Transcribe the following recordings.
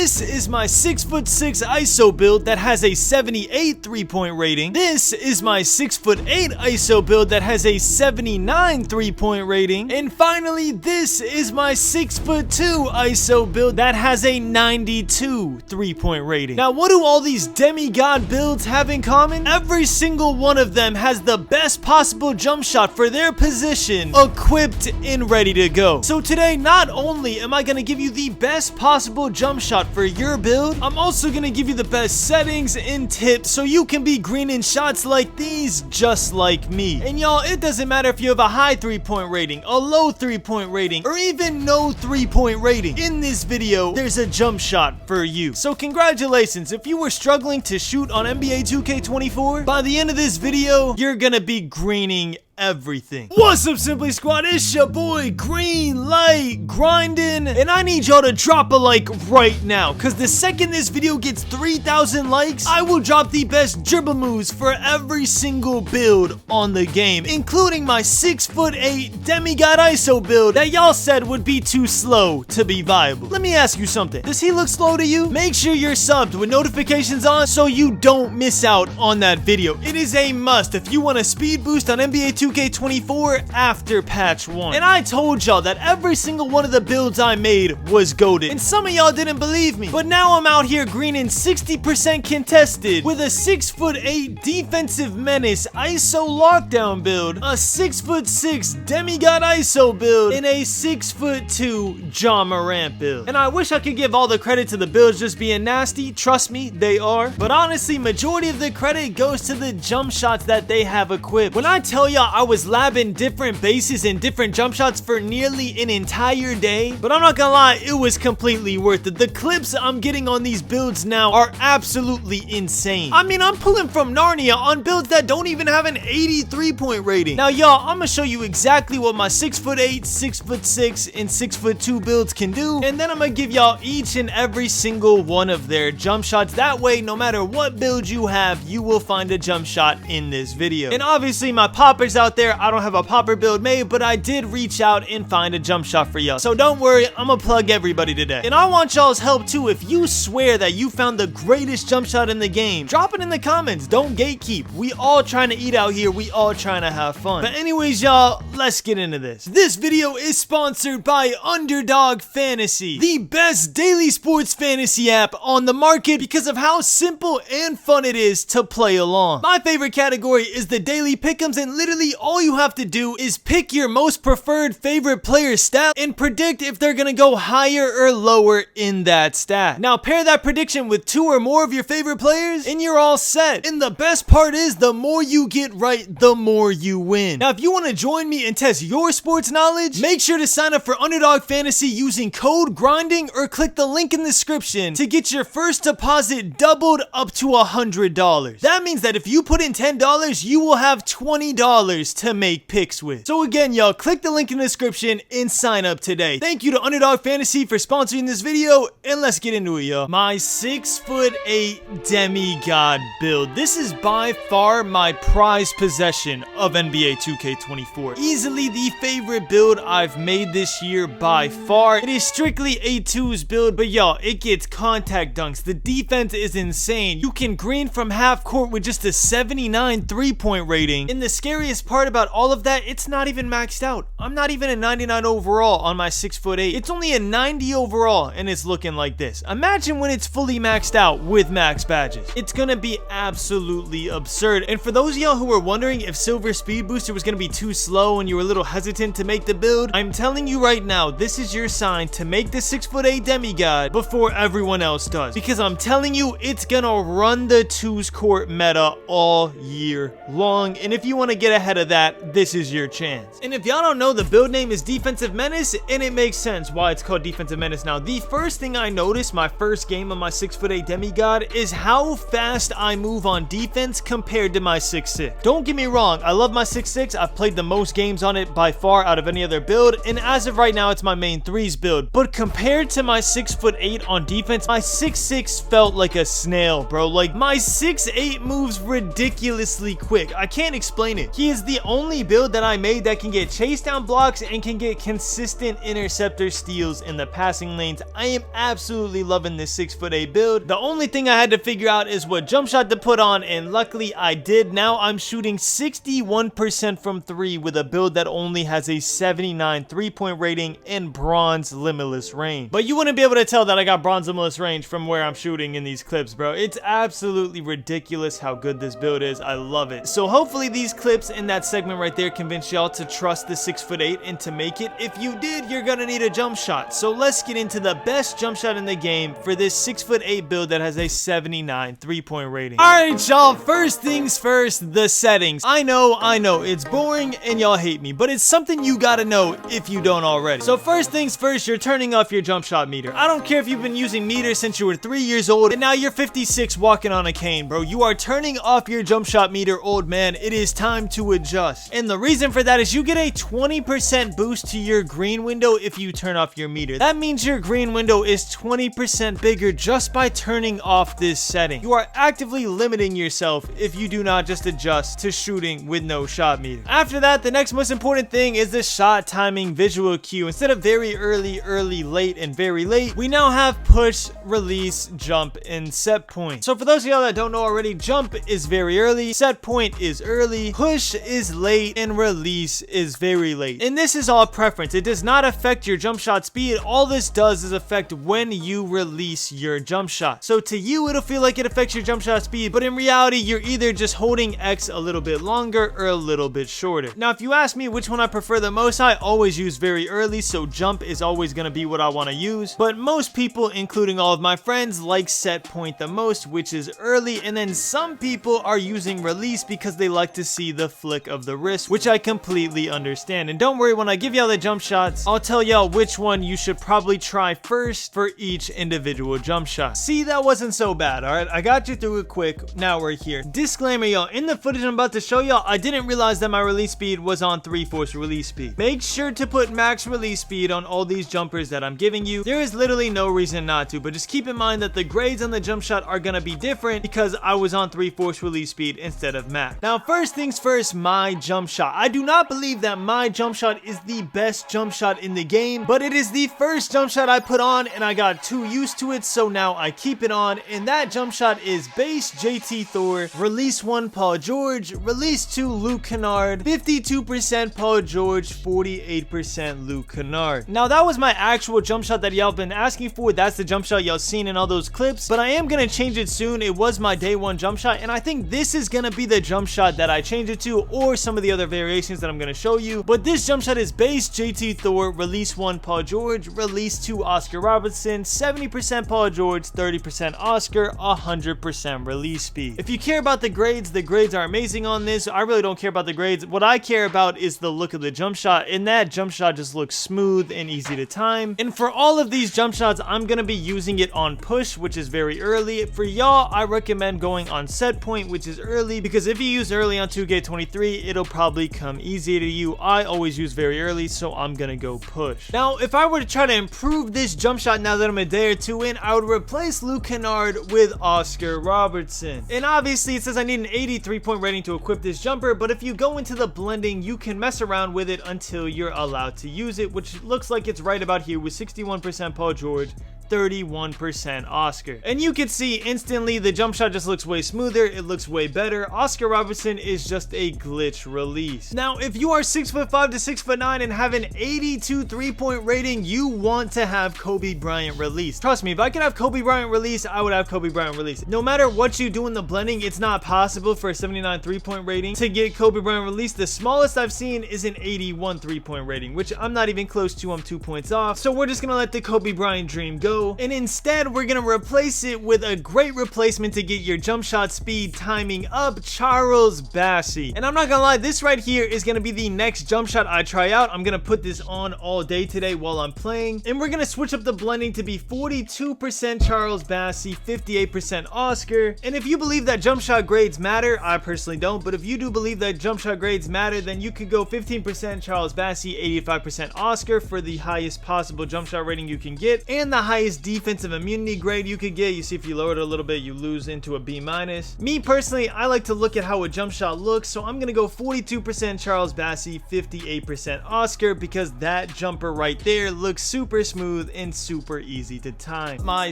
This is my 6'6" ISO build that has a 78 3-point rating. This is my 6'8" ISO build that has a 79 3-point rating. And finally, this is my 6'2" ISO build that has a 92 3-point rating. Now, what do all these demigod builds have in common? Every single one of them has the best possible jump shot for their position equipped and ready to go. So today, not only am I going to give you the best possible jump shot for your build, I'm also going to give you the best settings and tips so you can be greening shots like these just like me. And y'all, it doesn't matter if you have a high 3-point rating, a low 3-point rating, or even no 3-point rating. In this video, there's a jump shot for you. So congratulations, if you were struggling to shoot on NBA 2K24, by the end of this video, you're gonna be greening everything. What's up, Simply Squad? It's your boy Green Light Grinding, and I need y'all to drop a like right now, because the second this video gets 3,000 likes, I will drop the best dribble moves for every single build on the game, including my 6'8" demigod ISO build that y'all said would be too slow to be viable. Let me ask you something. Does he look slow to you? Make sure you're subbed with notifications on so you don't miss out on that video. It is a must if you want a speed boost on NBA 2K24 after patch 1. And I told y'all that every single one of the builds I made was goated, and some of y'all didn't believe me, but now I'm out here greening 60% contested with a 6'8" defensive menace ISO lockdown build, a 6'6" demigod ISO build, and a 6'2" Ja Morant build. And I wish I could give all the credit to the builds just being nasty. Trust me, they are. But honestly, majority of the credit goes to the jump shots that they have equipped. When I tell y'all I was labbing different bases and different jump shots for nearly an entire day, but I'm not gonna lie, it was completely worth it. The clips I'm getting on these builds now are absolutely insane. I mean, I'm pulling from Narnia on builds that don't even have an 80 3-point rating. Now, y'all, I'm gonna show you exactly what my 6'8", 6'6", and 6'2" builds can do, and then I'm gonna give y'all each and every single one of their jump shots. That way, no matter what build you have, you will find a jump shot in this video. And obviously, my poppers out there, I don't have a popper build made, but I did reach out and find a jump shot for y'all. So don't worry, I'm gonna plug everybody today. And I want y'all's help too. If you swear that you found the greatest jump shot in the game, drop it in the comments. Don't gatekeep. We all trying to eat out here. We all trying to have fun. But anyways, y'all, let's get into this. This video is sponsored by Underdog Fantasy, the best daily sports fantasy app on the market because of how simple and fun it is to play along. My favorite category is the daily pick'ems, and literally all you have to do is pick your most preferred favorite player's stat and predict if they're gonna go higher or lower in that stat. Now pair that prediction with 2 or more of your favorite players and you're all set. And the best part is, the more you get right, the more you win. Now if you want to join me and test your sports knowledge, make sure to sign up for Underdog Fantasy using code GRINDING or click the link in the description to get your first deposit doubled up to $100. That means that if you put in $10, you will have $20 to make picks with. So again, y'all, click the link in the description and sign up today. Thank you to Underdog Fantasy for sponsoring this video, and let's get into it, y'all. My 6'8" demigod build. This is by far my prized possession of NBA 2K24. Easily the favorite build I've made this year by far. It is strictly a 2's build, but y'all, it gets contact dunks. The defense is insane. You can green from half court with just a 79 3-point rating. And the scariest part about all of that, it's not even maxed out. I'm not even a 99 overall on my 6'8". It's only a 90 overall, and it's looking like this. Imagine when it's fully maxed out with max badges. It's gonna be absolutely absurd. And for those of y'all who were wondering if Silver Speed Booster was gonna be too slow and you were a little hesitant to make the build, I'm telling you right now, this is your sign to make the 6'8" demigod before everyone else does. Because I'm telling you, it's gonna run the 2's court meta all year long. And if you want to get ahead of that, this is your chance. And if y'all don't know, the build name is Defensive Menace, and it makes sense why it's called Defensive Menace. Now, the first thing I noticed my first game on my 6'8" demigod is how fast I move on defense compared to my 6'6". Don't get me wrong, I love my 6'6". I've played the most games on it by far out of any other build, and as of right now, it's my main 3's build. But compared to my 6'8" on defense, my 6'6" felt like a snail, bro. Like, my 6'8" moves ridiculously quick. I can't explain it. He is the the only build that I made that can get chase down blocks and can get consistent interceptor steals in the passing lanes. I am absolutely loving this 6'8" build. The only thing I had to figure out is what jump shot to put on, and luckily I did. Now I'm shooting 61% from 3 with a build that only has a 79 3-point rating and bronze limitless range. But you wouldn't be able to tell that I got bronze limitless range from where I'm shooting in these clips, bro. It's absolutely ridiculous how good this build is. I love it. So hopefully these clips in that segment right there convince y'all to trust the 6'8" and to make it. If you did, you're gonna need a jump shot. So let's get into the best jump shot in the game for this 6'8" build that has a 79 3-point rating. Alright y'all, first things first, the settings. I know, it's boring and y'all hate me, but it's something you gotta know if you don't already. So first things first, you're turning off your jump shot meter. I don't care if you've been using meters since you were 3 years old and now you're 56 walking on a cane, bro. You are turning off your jump shot meter, old man. It is time to adjust. And the reason for that is you get a 20% boost to your green window if you turn off your meter. That means your green window is 20% bigger just by turning off this setting. You are actively limiting yourself if you do not just adjust to shooting with no shot meter. After that, the next most important thing is the shot timing visual cue. Instead of very early, late, and very late, we now have push, release, jump, and set point. So for those of y'all that don't know already, jump is very early, set point is early, push is late, and release is very late. And this is all preference. It does not affect your jump shot speed. All this does is affect when you release your jump shot. So to you, it'll feel like it affects your jump shot speed, but in reality, you're either just holding X a little bit longer or a little bit shorter. Now, if you ask me which one I prefer the most, I always use very early, so jump is always going to be what I want to use. But most people, including all of my friends, like set point the most, which is early, and then some people are using release because they like to see the flick of the wrist, which I completely understand. And don't worry, when I give y'all the jump shots, I'll tell y'all which one you should probably try first for each individual jump shot. See, that wasn't so bad, alright? I got you through it quick. Now we're here. Disclaimer, y'all, in the footage I'm about to show y'all, I didn't realize that my release speed was on 3/4 release speed. Make sure to put max release speed on all these jumpers that I'm giving you. There is literally no reason not to, but just keep in mind that the grades on the jump shot are gonna be different because I was on 3/4 release speed instead of max. Now, first things first, my jump shot. I do not believe that my jump shot is the best jump shot in the game, but it is the first jump shot I put on and I got too used to it, so now I keep it on. And that jump shot is base JT Thor, release 1 Paul George, release 2 Luke Kennard, 52% Paul George, 48% Luke Kennard. Now that was my actual jump shot that y'all been asking for. That's the jump shot y'all seen in all those clips, but I am gonna change it soon. It was my day 1 jump shot, and I think this is gonna be the jump shot that I change it to, or some of the other variations that I'm gonna show you. But this jump shot is base JT Thor, release 1 Paul George, release 2 Oscar Robertson, 70% Paul George, 30% Oscar, 100% release speed. If you care about the grades are amazing on this. I really don't care about the grades. What I care about is the look of the jump shot, and that jump shot just looks smooth and easy to time. And for all of these jump shots, I'm gonna be using it on push, which is very early. For y'all, I recommend going on set point, which is early, because if you use early on 2K23, it'll probably come easier to you. I always use very early, so I'm gonna go push. Now, if I were to try to improve this jump shot now that I'm a day or two in, I would replace Luke Kennard with Oscar Robertson. And obviously, it says I need an 83-point rating to equip this jumper, but if you go into the blending, you can mess around with it until you're allowed to use it, which looks like it's right about here with 61% Paul George, 31% Oscar. And you can see instantly the jump shot just looks way smoother, it looks way better. Oscar Robertson is just a glitch release. Now, if you are 6'5" to 6'9" and have an 82 3-point rating, you want to have Kobe Bryant release. Trust me, if I could have Kobe Bryant release, I would have Kobe Bryant release. No matter what you do in the blending, it's not possible for a 79 3-point rating to get Kobe Bryant release. The smallest I've seen is an 81 3-point rating, which I'm not even close to. I'm 2 points off. So we're just gonna let the Kobe Bryant dream go. And instead, we're gonna replace it with a great replacement to get your jump shot speed timing up, Charles Bassey. And I'm not gonna lie, this right here is gonna be the next jump shot I try out. I'm gonna put this on all day today while I'm playing. And we're gonna switch up the blending to be 42% Charles Bassey, 58% Oscar. And if you believe that jump shot grades matter, I personally don't, but if you do believe that jump shot grades matter, then you could go 15% Charles Bassey, 85% Oscar for the highest possible jump shot rating you can get, and the highest highest defensive immunity grade you could get. You see, if you lower it a little bit, you lose into a B-. Me personally, I like to look at how a jump shot looks, so I'm gonna go 42% Charles Bassey, 58% Oscar, because that jumper right there looks super smooth and super easy to time. My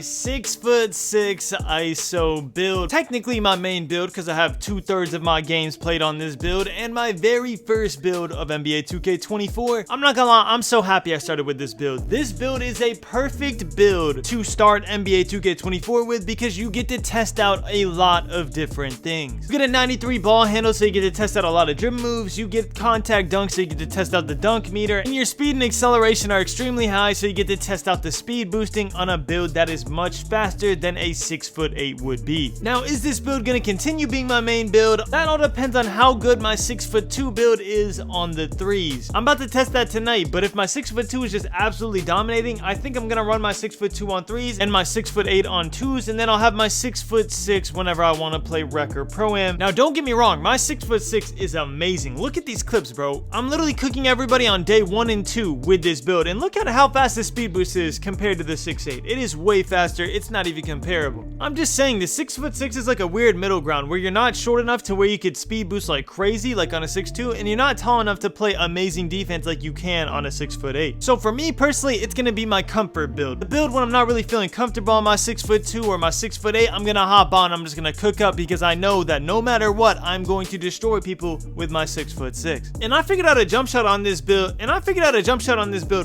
6'6" ISO build, technically my main build because I have 2/3 of my games played on this build, and my very first build of NBA 2K24. I'm not gonna lie, I'm so happy I started with this build. This build is a perfect build to start NBA 2K24 with because you get to test out a lot of different things. You get a 93 ball handle, so you get to test out a lot of dribble moves. You get contact dunk, so you get to test out the dunk meter, and your speed and acceleration are extremely high, so you get to test out the speed boosting on a build that is much faster than a 6'8" would be. Now, is this build going to continue being my main build? That all depends on how good my 6'2" build is on the threes. I'm about to test that tonight, but if my 6'2" is just absolutely dominating, I think I'm going to run my 6'2" on threes and my 6'8" on twos, and then I'll have my 6'6" whenever I want to play rec or pro-am. Now, don't get me wrong, my 6'6" is amazing. Look at these clips, bro. I'm literally cooking everybody on day 1 and 2 with this build, and look at how fast the speed boost is compared to the 6'8". It is way faster. It's not even comparable. I'm just saying, the 6'6" is like a weird middle ground where you're not short enough to where you could speed boost like crazy like on a 6'2", and you're not tall enough to play amazing defense like you can on a 6'8". So for me personally, it's gonna be my comfort build. The build when I'm not really feeling comfortable on my 6'2" or my 6'8", I'm gonna hop on, I'm just gonna cook up because I know that no matter what, I'm going to destroy people with my 6'6". And I figured out a jump shot on this build,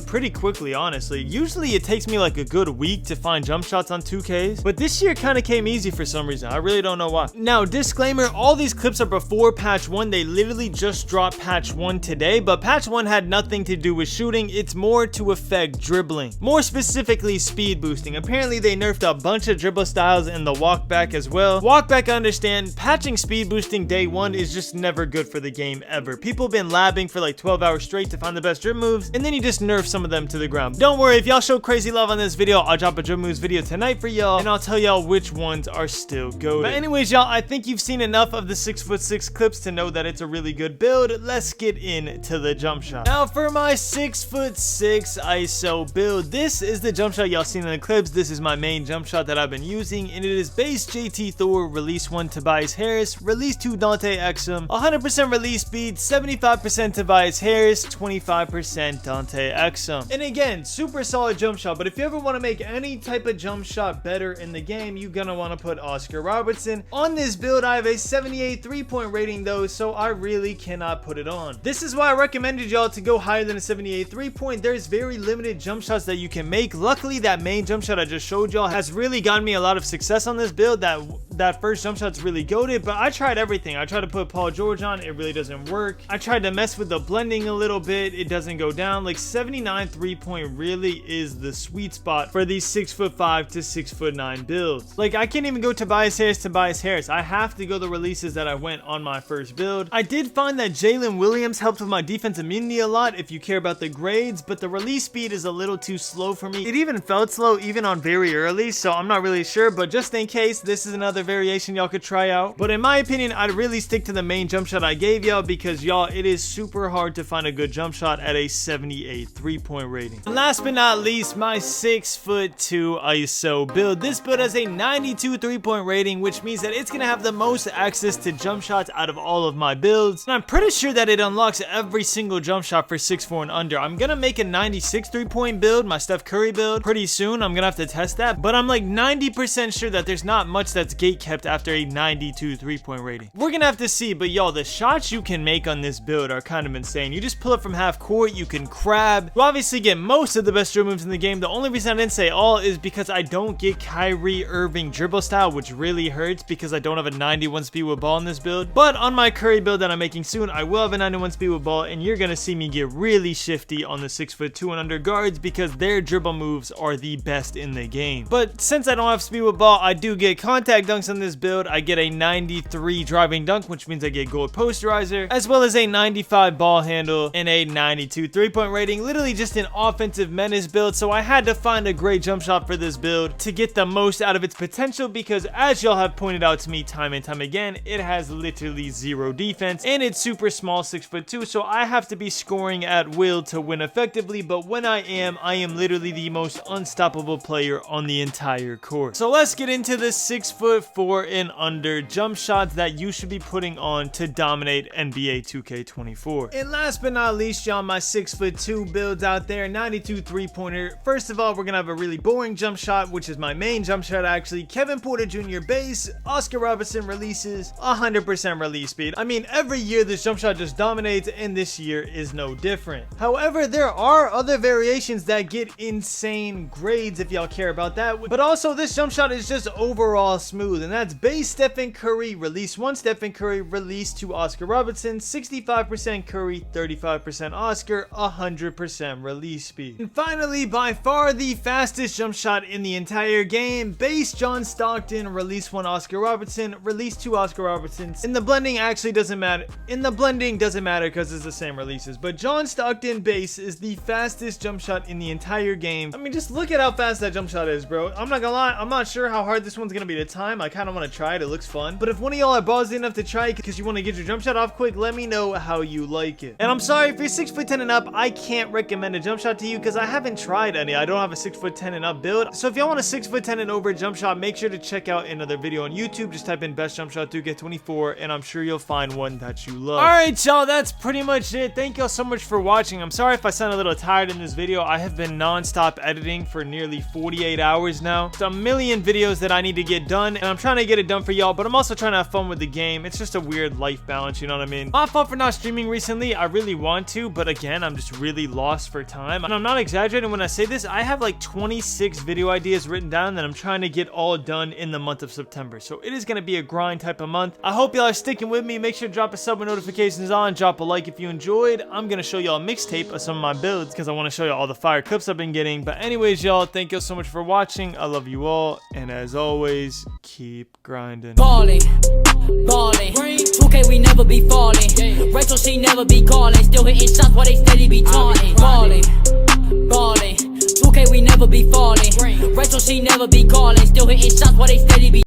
pretty quickly, honestly. Usually it takes me like a good week to find jump shots on 2Ks, but this year kind of came easy for some reason. I really don't know why. Now, disclaimer, all these clips are before patch 1. They literally just dropped patch 1 today, but patch 1 had nothing to do with shooting. It's more to affect dribbling, more specifically speed boosting. Apparently they nerfed a bunch of dribble styles in the walk back as well. Walk back, I understand. Patching speed boosting day 1 is just never good for the game ever. People have been labbing for like 12 hours straight to find the best dribble moves, and then you just nerf some of them to the ground. Don't worry, if y'all show crazy love on this video, I'll drop a dribble moves video tonight for y'all, and I'll tell y'all which ones are still goated. But anyways, y'all, I think you've seen enough of the 6'6" clips to know that it's a really good build. Let's get into the jump shot. Now for my 6'6" ISO build, this is the jump shot y'all seen in the clips. This is my main jump shot that I've been using, and it is base JT Thor, release 1 Tobias Harris, release 2 Dante Exum, 100% release speed, 75% Tobias Harris, 25% Dante Exum. And again, super solid jump shot, but if you ever want to make any type of jump shot better in the game, you're gonna want to put Oscar Robertson. On this build, I have a 78 3-point rating though, so I really cannot put it on. This is why I recommended y'all to go higher than a 78 3-point. There's very limited jump shots that you can make. Luckily, that main jump shot I just showed y'all has really gotten me a lot of success on this build. That first jump shot's really goated, but I tried everything. I tried to put Paul George on, it really doesn't work. I tried to mess with the blending a little bit, it doesn't go down. Like 79 3-point really is the sweet spot for these 6'5" to 6'9" builds. Like I can't even go Tobias Harris. I have to go the releases that I went on my first build. I did find that Jalen Williams helped with my defense immunity a lot if you care about the grades, but the release speed is a little too slow for me. It even felt slow even on very early, so I'm not really sure, but just in case, this is another variation y'all could try out. But in my opinion, I'd really stick to the main jump shot I gave y'all because y'all, it is super hard to find a good jump shot at a 78 3-point rating. And last but not least, my 6'2" ISO build. This build has a 92 3-point rating, which means that it's gonna have the most access to jump shots out of all of my builds. And I'm pretty sure that it unlocks every single jump shot for 6'4" and under. I'm gonna make a 96 3-point build, my Steph Curry build, pretty soon. I'm gonna have to test that, but I'm like 90% sure that there's not much that's gate kept after a 92 3-point rating. We're gonna have to see, but y'all, the shots you can make on this build are kind of insane. You just pull up from half court, you can crab. You obviously get most of the best dribble moves in the game. The only reason I didn't say all is because I don't get Kyrie Irving dribble style, which really hurts because I don't have a 91 speed with ball in this build. But on my Curry build that I'm making soon, I will have a 91 speed with ball, and you're gonna see me get really shifty on the 6'2" and under guards because their dribble moves are the best in the game. But since I don't have speed with ball, I do get contact dunks points on this build, I get a 93 driving dunk, which means I get gold posterizer, as well as a 95 ball handle and a 92 3-point rating. Literally just an offensive menace build, so I had to find a great jump shot for this build to get the most out of its potential, because as y'all have pointed out to me time and time again, it has literally zero defense and it's super small, 6'2", so I have to be scoring at will to win effectively. But when I am literally the most unstoppable player on the entire court. So let's get into the 6'4" and under jump shots that you should be putting on to dominate NBA 2K24. And last but not least, y'all, my 6'2" builds out there, 92 3-pointer. First of all, we're gonna have a really boring jump shot, which is my main jump shot actually. Kevin Porter Jr. base, Oscar Robertson releases, 100% release speed. I mean, every year this jump shot just dominates, and this year is no different. However, there are other variations that get insane grades if y'all care about that. But also, this jump shot is just overall smooth, and that's base Stephen Curry, release 1 Stephen Curry, release 2 Oscar Robertson, 65% Curry, 35% Oscar, 100% release speed. And finally, by far the fastest jump shot in the entire game, base John Stockton, release 1 Oscar Robertson, release 2 Oscar Robertsons. And the blending actually doesn't matter. Doesn't matter because it's the same releases, but John Stockton base is the fastest jump shot in the entire game. I mean, just look at how fast that jump shot is, bro. I'm not gonna lie, I'm not sure how hard this one's gonna be to time. I kind of want to try it. It looks fun. But if one of y'all are ballsy enough to try it because you want to get your jump shot off quick, let me know how you like it. And I'm sorry, if you're 6'10" and up, I can't recommend a jump shot to you because I haven't tried any. I don't have a 6'10" and up build. So if y'all want a 6'10" and over jump shot, make sure to check out another video on YouTube. Just type in best jump shot 2K24 and I'm sure you'll find one that you love. Alright, y'all, that's pretty much it. Thank y'all so much for watching. I'm sorry if I sound a little tired in this video. I have been non-stop editing for nearly 48 hours now. It's a million videos that I need to get done, and I'm trying to get it done for y'all, but I'm also trying to have fun with the game. It's just a weird life balance, you know what I mean? My fault for not streaming recently. I really want to, but again, I'm just really lost for time. And I'm not exaggerating when I say this. I have like 26 video ideas written down that I'm trying to get all done in the month of September. So it is going to be a grind type of month. I hope y'all are sticking with me. Make sure to drop a sub with notifications on. Drop a like if you enjoyed. I'm going to show y'all a mixtape of some of my builds because I want to show y'all all the fire clips I've been getting. But anyways, y'all, thank y'all so much for watching. I love you all. And as always, keep grinding. Balling. 2K, we never be falling. Rachel, she never be calling. Still hitting shots while they steady be taunting. Balling. 2K, we never be falling. Rachel, she never be calling. Still hitting shots while they steady be